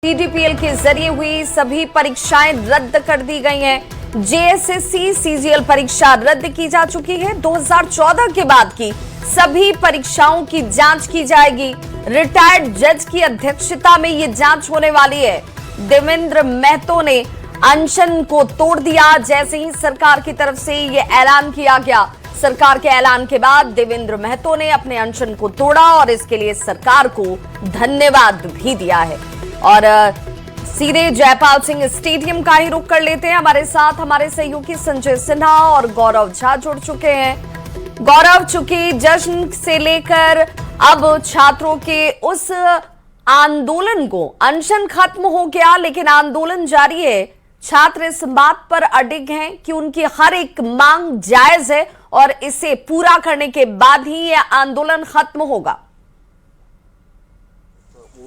PDPL के जरिए हुई सभी परीक्षाएं रद्द कर दी गई हैं। जेएसएससी सीजीएल परीक्षा रद्द की जा चुकी है। 2014 के बाद की सभी परीक्षाओं की जांच की जाएगी। रिटायर्ड जज की अध्यक्षता में ये जांच होने वाली है। देवेंद्र महतो ने अनशन को तोड़ दिया जैसे ही सरकार की तरफ से ये ऐलान किया गया। सरकार के ऐलान के बाद देवेंद्र महतो ने अपने अनशन को तोड़ा और इसके लिए सरकार को धन्यवाद भी दिया है। और सीधे जयपाल सिंह स्टेडियम का ही रुख कर लेते हैं। हमारे साथ हमारे सहयोगी संजय सिन्हा और गौरव झा जुड़ चुके हैं। गौरव, चूंकि जश्न से लेकर अब छात्रों के उस आंदोलन को, अनशन खत्म हो गया लेकिन आंदोलन जारी है। छात्र इस बात पर अडिग हैं कि उनकी हर एक मांग जायज है और इसे पूरा करने के बाद ही यह आंदोलन खत्म होगा।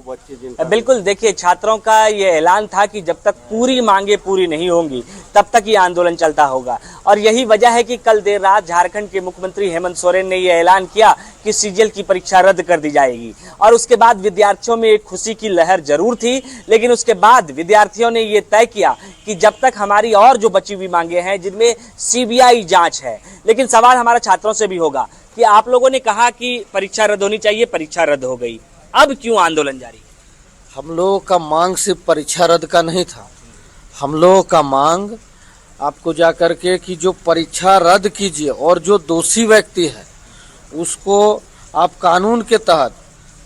बिल्कुल, देखिए, छात्रों का ये ऐलान था कि जब तक पूरी मांगे पूरी नहीं होंगी तब तक ये आंदोलन चलता होगा। और यही वजह है कि कल देर रात झारखंड के मुख्यमंत्री हेमंत सोरेन ने ये ऐलान किया कि सीजीएल की परीक्षा रद्द कर दी जाएगी। और उसके बाद विद्यार्थियों में एक खुशी की लहर जरूर थी, लेकिन उसके बाद विद्यार्थियों ने ये तय किया कि जब तक हमारी और जो बची हुई मांगे हैं जिनमें सीबीआई जांच है। लेकिन सवाल हमारा छात्रों से भी होगा कि आप लोगों ने कहा कि परीक्षा रद्द होनी चाहिए, परीक्षा रद्द हो गई, अब क्यों आंदोलन जारी? हम लोगों का मांग सिर्फ परीक्षा रद्द का नहीं था। हम लोगों का मांग आपको जा करके कि जो परीक्षा रद्द कीजिए और जो दोषी व्यक्ति है उसको आप कानून के तहत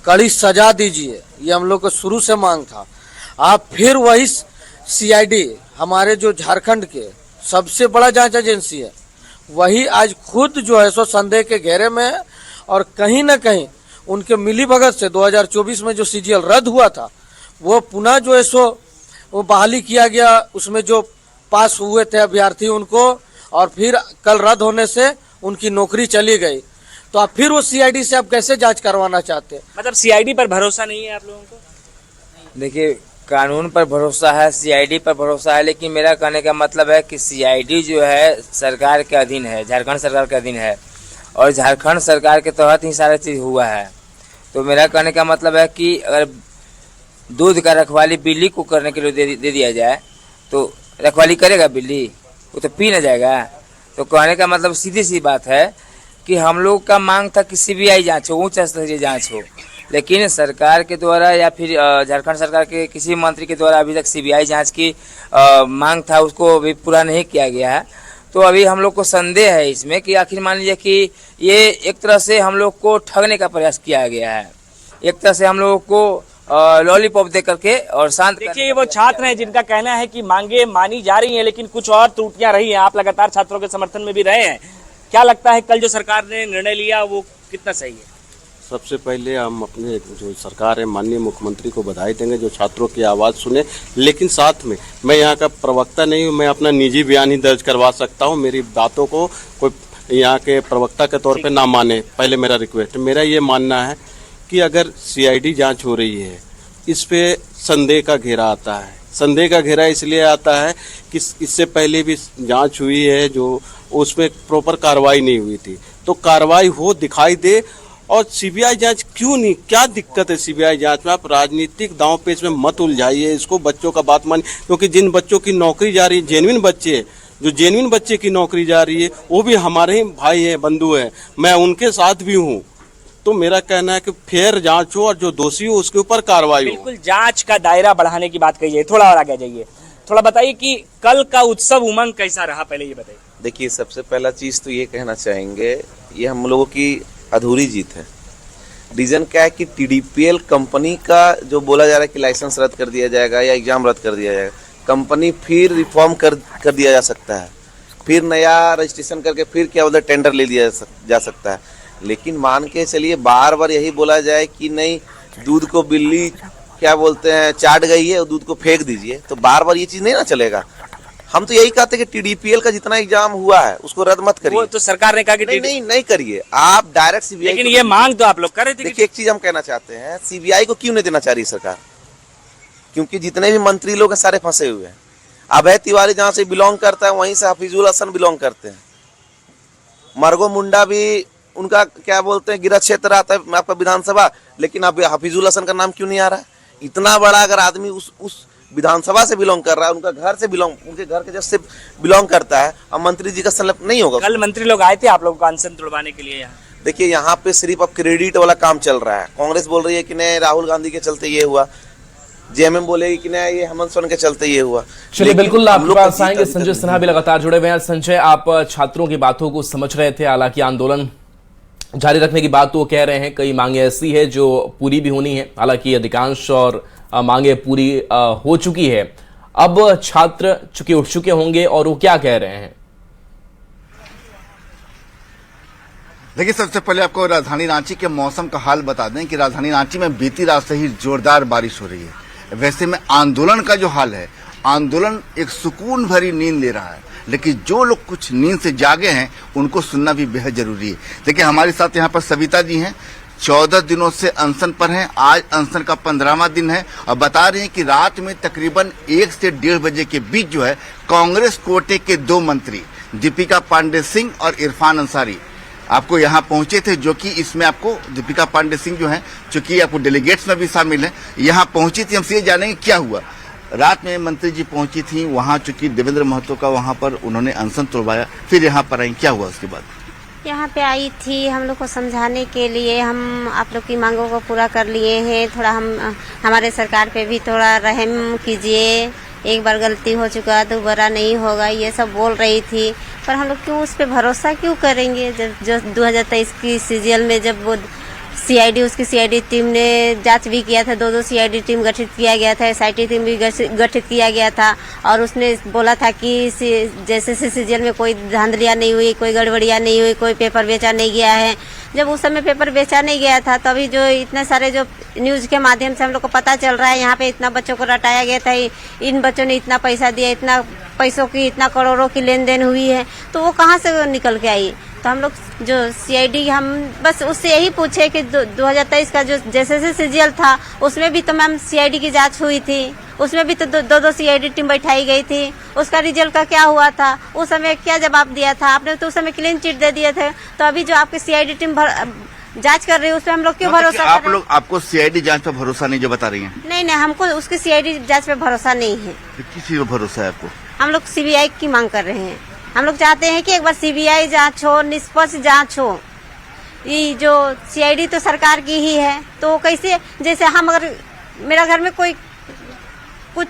कड़ी सजा दीजिए, ये हम लोग को शुरू से मांग था। आप फिर वही सीआईडी, हमारे जो झारखंड के सबसे बड़ा जांच एजेंसी है, वही आज खुद जो है सो संदेह के घेरे में है। और कहीं ना कहीं उनके मिलीभगत से 2024 में जो सीजीएल रद्द हुआ था वो पुनः जो है सो वो बहाली किया गया। उसमें जो पास हुए थे अभ्यर्थी उनको, और फिर कल रद्द होने से उनकी नौकरी चली गई। तो आप फिर वो सीआईडी से आप कैसे जांच करवाना चाहते हैं? मतलब सीआईडी पर भरोसा नहीं है आप लोगों को? देखिए, कानून पर भरोसा है, सीआईडी पर भरोसा है, लेकिन मेरा कहने का मतलब है कि सीआईडी जो है सरकार के अधीन है, झारखंड सरकार के अधीन है और झारखंड सरकार के तहत ही सारा चीज़ हुआ है। तो मेरा कहने का मतलब है कि अगर दूध का रखवाली बिल्ली को करने के लिए दे दिया जाए तो रखवाली करेगा बिल्ली? वो तो पी न जाएगा। तो कहने का मतलब सीधी सी बात है कि हम लोग का मांग था कि सीबीआई जांच हो, उच्च स्तरीय जांच हो, लेकिन सरकार के द्वारा या फिर झारखंड सरकार के किसी मंत्री के द्वारा अभी तक सीबीआई जांच की मांग था, उसको अभी पूरा नहीं किया गया है। तो अभी हम लोग को संदेह है इसमें कि आखिर मान लीजिए कि ये एक तरह से हम लोग को ठगने का प्रयास किया गया है, एक तरह से हम लोगों को लॉलीपॉप दे करके और शांत। देखिए, ये वो छात्र हैं जिनका कहना है कि मांगे मानी जा रही हैं लेकिन कुछ और त्रुटियां रही हैं। आप लगातार छात्रों के समर्थन में भी रहे हैं, क्या लगता है कल जो सरकार ने निर्णय लिया वो कितना सही है? सबसे पहले हम अपने जो सरकार है माननीय मुख्यमंत्री को बधाई देंगे जो छात्रों की आवाज़ सुने। लेकिन साथ में मैं यहाँ का प्रवक्ता नहीं हूँ, मैं अपना निजी बयान ही दर्ज करवा सकता हूँ। मेरी बातों को कोई यहाँ के प्रवक्ता के तौर पे ना माने। पहले मेरा रिक्वेस्ट, मेरा ये मानना है कि अगर सीआईडी जांच हो रही है, इस पे संदेह का घेरा आता है। संदेह का घेरा इसलिए आता है कि इससे पहले भी जांच हुई है जो उसमें प्रॉपर कार्रवाई नहीं हुई थी। तो कार्रवाई हो, दिखाई दे। और सीबीआई जांच क्यों नहीं, क्या दिक्कत है सीबीआई जांच में? आप राजनीतिक दांव पेच में मत उलझाइए इसको, बच्चों का बात मानिए। क्योंकि जिन बच्चों की नौकरी जा रही है, जेन्युइन बच्चे, जो जेन्युइन बच्चे की नौकरी जा रही है वो भी हमारे ही भाई हैं, बंधु हैं, मैं उनके साथ भी हूँ। तो मेरा कहना है कि फेयर जांच हो और जो दोषी हो उसके ऊपर कार्रवाई हो। बिल्कुल, जांच का दायरा बढ़ाने की बात कही है। थोड़ा और आगे जाइए, थोड़ा बताइए कि कल का उत्सव उमंग कैसा रहा, पहले ये बताइए। देखिए, सबसे पहला चीज़ तो ये कहना चाहेंगे, ये हम लोगों की अधूरी जीत है। रीज़न क्या है कि टीडीपीएल कंपनी का जो बोला जा रहा है कि लाइसेंस रद्द कर दिया जाएगा या एग्जाम रद्द कर दिया जाएगा, कंपनी फिर रिफॉर्म कर दिया जा सकता है, फिर नया रजिस्ट्रेशन करके फिर क्या बोलते टेंडर ले लिया जा सकता है। लेकिन मान के चलिए बार बार यही बोला जाए कि नहीं, दूध को बिल्ली क्या बोलते हैं चाट गई है और दूध को फेंक दीजिए, तो बार बार ये चीज़ नहीं ना चलेगा। हम तो यही कहते हैं कि टीडीपीएल का जितना एग्जाम हुआ है उसको रद्द मत करिए। वो तो सरकार ने कहा कि नहीं करिए, आप डायरेक्ट सीबीआई। लेकिन ये मांग तो आप लोग कर रहे थे। देखिए, एक चीज हम कहना चाहते हैं, सीबीआई को क्यों नहीं देना चाह रही सरकार? क्योंकि जितने भी मंत्री लोग हैं सारे फंसे हुए हैं। अभय तिवारी जहाँ से बिलोंग करता है वहीं से हफीजुल हसन बिलोंग करते हैं। मरगो मुंडा भी उनका क्या बोलते हैं गिरह क्षेत्र आता है आपका विधानसभा, लेकिन अब हफीजुल हसन का नाम क्यों नहीं आ रहा है? इतना बड़ा अगर आदमी उस विधानसभा से बिलोंग कर रहा है, उनके घर के जस्ट से बिलोंग करता है, अब मंत्री जी का संलग्न नहीं होगा। कल मंत्री लोग आए थे आप लोगों का अनशन तुड़वाने के लिए यहाँ? देखिए यहाँ पे सिर्फ अब क्रेडिट वाला काम चल रहा है। कांग्रेस बोल रही है कि नहीं राहुल गांधी के चलते ये हुआ, जेएमएम बोलेगी कि नहीं ये हेमंत सोरेन के चलते ये हुआ। चलिए बिल्कुल आपके पास आएंगे। संजय सिन्हा भी लगातार जुड़े हुए हैं। संजय, आप छात्रों की बातों को समझ रहे थे, हालांकि आंदोलन जारी रखने की बात तो कह रहे हैं, कई मांगे ऐसी है जो पूरी भी होनी है, हालांकि अधिकांश और मांगे पूरी हो चुकी है। अब छात्र चूंकि उठ चुके होंगे और वो क्या कह रहे हैं? देखिए, सबसे पहले आपको राजधानी रांची के मौसम का हाल बता दें कि राजधानी रांची में बीती रात से ही जोरदार बारिश हो रही है। वैसे में आंदोलन का जो हाल है, आंदोलन एक सुकून भरी नींद ले रहा है, लेकिन जो लोग कुछ नींद से जागे हैं उनको सुनना भी बेहद जरूरी है। देखिए, हमारे साथ यहाँ पर सविता जी हैं, 14 दिनों से अनशन पर हैं। आज अनशन का 15वां दिन है और बता रहे हैं कि रात में तकरीबन 1 से 1:30 बजे के बीच जो है कांग्रेस कोटे के 2 मंत्री दीपिका पांडे सिंह और इरफान अंसारी आपको यहाँ पहुंचे थे, जो कि इसमें आपको दीपिका पांडे सिंह जो हैं, चूंकि आपको डेलीगेट्स में भी शामिल हैं, यहाँ पहुंची थी। हमसे ये जानेंगे क्या हुआ। रात में मंत्री जी पहुंची थी वहाँ, चूंकि देवेंद्र महतो का वहाँ पर उन्होंने अनशन तोड़वाया, फिर यहाँ पर आई, क्या हुआ उसके बाद? यहाँ पे आई थी हम लोग को समझाने के लिए, हम आप लोग की मांगों को पूरा कर लिए हैं, थोड़ा हमारे सरकार पे भी थोड़ा रहम कीजिए, एक बार गलती हो चुका दोबारा नहीं होगा, ये सब बोल रही थी। पर हम लोग क्यों उस पर भरोसा क्यों करेंगे, जब जो 2023 की सीजीएल में जब वो सीआईडी उसकी सीआईडी टीम ने जांच भी किया था, 2 सीआईडी टीम गठित किया गया था, एसआईटी टीम भी गठित किया गया था, और उसने बोला था कि जैसे सीजीएल में कोई धांधलियाँ नहीं हुई, कोई गड़बड़ियाँ नहीं हुई, कोई पेपर बेचा नहीं गया है। जब उस समय पेपर बेचा नहीं गया था, तभी जो इतने सारे जो न्यूज़ के माध्यम से हम लोग को पता चल रहा है यहाँ पे इतना बच्चों को रटाया गया था, इन बच्चों ने इतना पैसा दिया, इतना पैसों की इतना करोड़ों की लेन देन हुई है, तो वो कहाँ से निकल के आई? तो हम लोग जो सीआईडी, हम बस उससे यही पूछे कि 2023 का जो जैसे सीजीएल था उसमें भी तो मैम सीआईडी की जांच हुई थी, उसमें भी तो 2 सीआईडी टीम बैठाई गई थी, उसका रिजल्ट का क्या हुआ था? उस समय क्या जवाब दिया था आपने? तो उस समय क्लीन चिट दे दिए थे। तो अभी जो आपकी सीआईडी टीम जांच कर रही है उस पर हम लोग क्यों भरोसा कर रहे हैं? आपको सीआईडी जांच पर भरोसा नहीं जो बता रही हैं? नहीं, हमको उसकी सीआईडी जांच पे भरोसा नहीं है। किस चीज पर भरोसा है आपको? हम लोग सीबीआई की मांग कर रहे हैं। हम लोग चाहते हैं कि एक बार सीबीआई जांच हो, निष्पक्ष जांच हो। ये जो सीआईडी तो सरकार की ही है, तो कैसे, जैसे हम अगर मेरा घर में कोई कुछ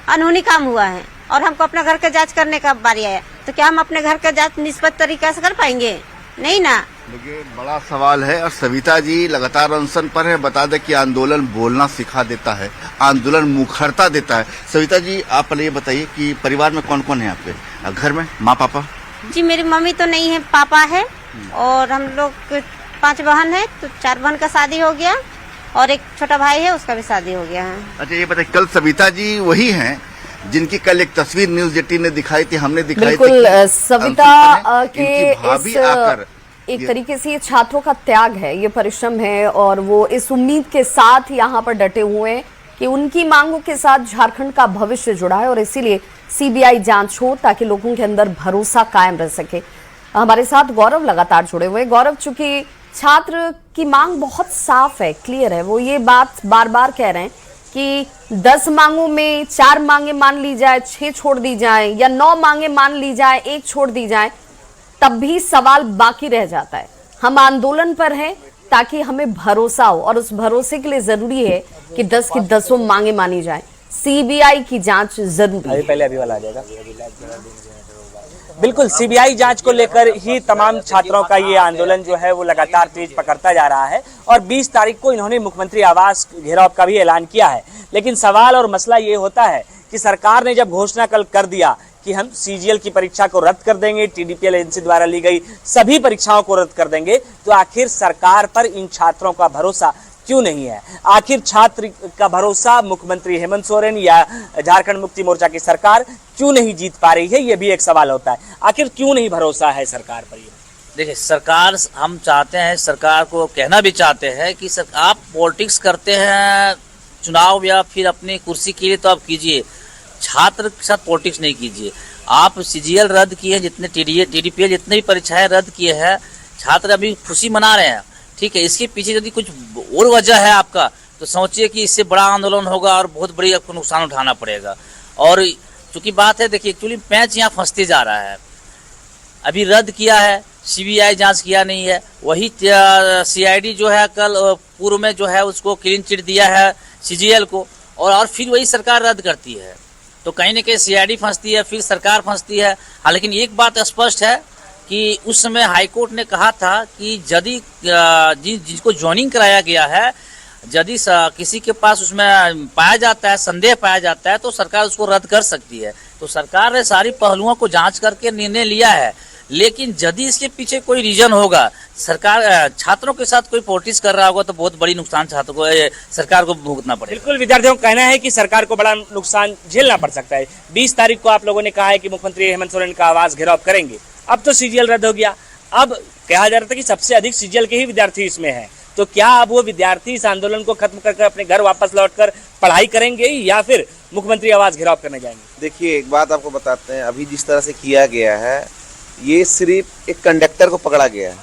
अनहोनी काम हुआ है और हमको अपना घर का जांच करने का बारी आया, तो क्या हम अपने घर का जांच निष्पक्ष तरीका से कर पाएंगे? नहीं ना। देखिए, बड़ा सवाल है। और सविता जी लगातार अनशन पर है। बता दें कि आंदोलन बोलना सिखा देता है, आंदोलन मुखरता देता है। सविता जी, आप पहले ये बताइए कि परिवार में कौन कौन है आपके घर में? माँ पापा? जी, मेरी मम्मी तो नहीं है, पापा है, और हम लोग 5 बहन है, तो 4 बहन का शादी हो गया और एक छोटा भाई है, उसका भी शादी हो गया है। अच्छा, ये बताइए, कल सविता जी वही हैं जिनकी कल एक तस्वीर न्यूज़ 18 ने दिखाई थी, हमने दिखाई थी। बिल्कुल, सविता के भाभी इस आकर एक तरीके से ये छात्रों का त्याग है, ये परिश्रम है, और वो इस उम्मीद के साथ यहाँ पर डटे हुए हैं कि उनकी मांगों के साथ झारखंड का भविष्य जुड़ा है, और इसीलिए सीबीआई जांच हो ताकि लोगों के अंदर भरोसा कायम रह सके। हमारे साथ गौरव लगातार जुड़े हुए। गौरव, चूंकि छात्र की मांग बहुत साफ है, क्लियर है, वो ये बात बार बार कह रहे हैं कि 10 मांगों में 4 मांगे मान ली जाए, 6 छोड़ दी जाए, या 9 मांगे मान ली जाए, 1 छोड़ दी जाए, तब भी सवाल बाकी रह जाता है। हम आंदोलन पर हैं ताकि हमें भरोसा हो, और उस भरोसे के लिए जरूरी है कि 10 की 10 मांगे मानी जाए। सीबीआई की जांच जरूरी है। पहले अभी वाला आ जाएगा। बिल्कुल, सीबीआई जांच को लेकर ही तमाम छात्रों का ये आंदोलन जो है वो लगातार तेज पकड़ता जा रहा है, और 20 तारीख को इन्होंने मुख्यमंत्री आवास घेराव का भी ऐलान किया है। लेकिन सवाल और मसला ये होता है कि सरकार ने जब घोषणा कल कर दिया कि हम सीजीएल की परीक्षा को रद्द कर देंगे, टीडीपीएल एजेंसी द्वारा ली गई सभी परीक्षाओं को रद्द कर देंगे, तो आखिर सरकार पर इन छात्रों का भरोसा क्यों नहीं है? आखिर छात्र का भरोसा मुख्यमंत्री हेमंत सोरेन या झारखंड मुक्ति मोर्चा की सरकार क्यों नहीं जीत पा रही है? ये भी एक सवाल होता है। आखिर क्यों नहीं भरोसा है सरकार पर? ये देखिए, सरकार, हम चाहते हैं, सरकार को कहना भी चाहते हैं कि आप पॉलिटिक्स करते हैं चुनाव या फिर अपनी कुर्सी के लिए, तो आप कीजिए, छात्र के साथ पॉलिटिक्स नहीं कीजिए। आप सीजीएल रद्द किए, जितने टीडीपीएल जितने भी परीक्षाएं रद्द किए हैं, छात्र अभी खुशी मना रहे हैं, ठीक है। इसके पीछे यदि कुछ और वजह है आपका, तो सोचिए कि इससे बड़ा आंदोलन होगा और बहुत बड़ी आपको नुकसान उठाना पड़ेगा। और चूंकि बात है, देखिए एक्चुअली पैंच यहाँ फंसते जा रहा है। अभी रद्द किया है, सीबीआई जांच किया नहीं है, वही सीआईडी जो है कल पूर्व में जो है उसको क्लीन चिट दिया है सीजीएल को, और फिर वही सरकार रद्द करती है। तो कहीं ना कहीं सीआईडी फंसती है, फिर सरकार फंसती है। हाँ, लेकिन एक बात स्पष्ट है कि उस समय हाईकोर्ट ने कहा था कि यदि जिसको ज्वाइनिंग कराया गया है, यदि किसी के पास उसमें पाया जाता है, संदेह पाया जाता है, तो सरकार उसको रद्द कर सकती है। तो सरकार ने सारी पहलुओं को जांच करके निर्णय लिया है। लेकिन यदि इसके पीछे कोई रीजन होगा, सरकार छात्रों के साथ कोई पॉलिटिक्स कर रहा होगा, तो बहुत बड़ी नुकसान छात्रों को, सरकार को भुगतना पड़ेगा। बिल्कुल, विद्यार्थियों का कहना है कि सरकार को बड़ा नुकसान झेलना पड़ सकता है। 20 तारीख को आप लोगों ने कहा है कि मुख्यमंत्री हेमंत सोरेन का आवास घेराव करेंगे। अब तो सीजीएल रद्द हो गया, अब कहा जा रहा था कि सबसे अधिक सीजीएल के ही विद्यार्थी इसमें हैं। तो क्या अब वो विद्यार्थी इस आंदोलन को खत्म करके अपने घर वापस लौटकर पढ़ाई करेंगे या फिर मुख्यमंत्री आवास घेराव करने जाएंगे? देखिए, एक बात आपको बताते हैं, अभी जिस तरह से किया गया है, ये सिर्फ एक कंडक्टर को पकड़ा गया है।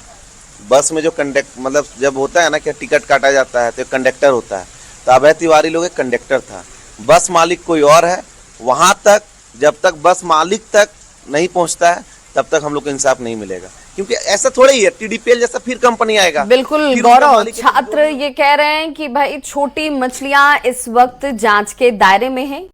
बस में जो मतलब जब होता है ना कि टिकट काटा जाता है तो एक कंडक्टर होता है, तो अभय तिवारी लोग एक कंडक्टर था, बस मालिक कोई और है। वहां तक जब तक बस मालिक तक नहीं पहुंचता है तब तक हम लोग को इंसाफ नहीं मिलेगा, क्योंकि ऐसा थोड़ा ही है टीडीपीएल जैसा फिर कंपनी आएगा। बिल्कुल गौरव, छात्र ये कह रहे हैं कि भाई छोटी मछलियां इस वक्त जांच के दायरे में हैं।